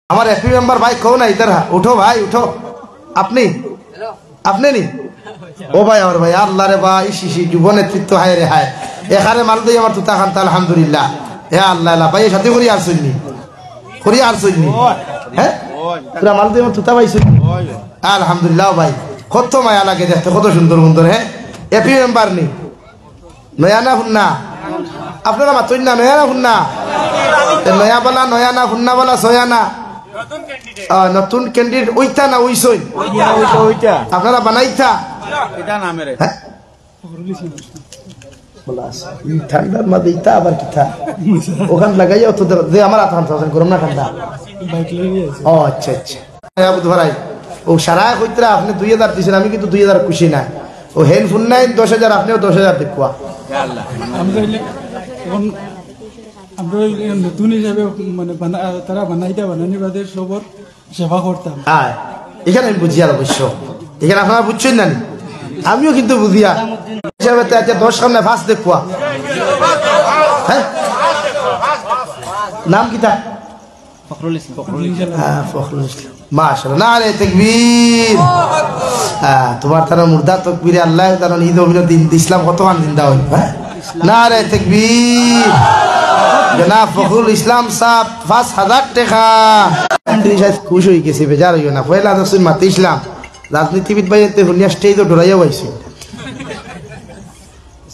আমার AP member भाई कौन है इधर उठो भाई उठो আপনি আপনি নি ও ভাই আমার ভাই আল্লাহ রে ভাই শিশি যুব নেতৃত্ব হায় রে হায় এখানে মাল দেই আমার তুতা খান আলহামদুলিল্লাহ হে আল্লাহ আল্লাহ ভাই সাথে করি আর শুননি হ্যাঁ পুরা মাল দেই আমার তুতা ভাই শুননি আলহামদুলিল্লাহ ভাই কত মায়া লাগে দেখতে কত সুন্দর সুন্দর হ্যাঁ एपी मेंबर নি নয়া না হুন্না আপনারা মাতই না নয়া না হুন্না নয়া বলা নয়া না হুন্না বলা সয়া না নতুন ক্যান্ডিডেট ওইটা না ওইসই ওইটা আপনারা বানাইতা এটা নামে রে বলাস ঠান্ডার মধ্যে ইতা আবার কিতা ওখান লাগাইও তো যে আমার আতাম থাকেন গরম না ঠান্ডা বাইক লইয়ে আছে ও আচ্ছা আচ্ছা আবু ধরাই ও সারা কইতরা আপনি 2000 দিছেন আমি কিন্তু 2000 খুশি না ও হেন ফোন নাই 10000 আপনিও 10000 দেখুয়া ইয়া আল্লাহ আমরা এখন আমরা নতুন হিসাবে মানে তারা বানাইতে বানানি বাদে সবর সেবা করতাম হ্যাঁ এখানে আমি বুঝি আর অবশ্য এখানে আপনারা বুঝছেন না আমিও কিন্তু বুঝিয়া হিসাবে তো 10 সামনে ফাঁস দেখুয়া হ্যাঁ নাম কিতা ফখরুল ইসলাম হ্যাঁ ফখরুল ইসলাম মাশাআল্লাহ নারে তাকবীর হ্যাঁ তোমার তারা মুর্দা তাকবীরে আল্লাহ তাআলা ঈদ অভিনন্দন ইসলাম কতক্ষণ জিন্দা হই হ্যাঁ নারে তাকবীর জনাব ফখরুল ইসলাম সাহেব 5000 টাকা খুশ হয়ে গেছে বেজার হইও না পয়লা দশদিন মাতে ইসলাম রাজনীতিবিদ ভাই এতে হুনিয়া স্টেজও ডরাইয়া হইছে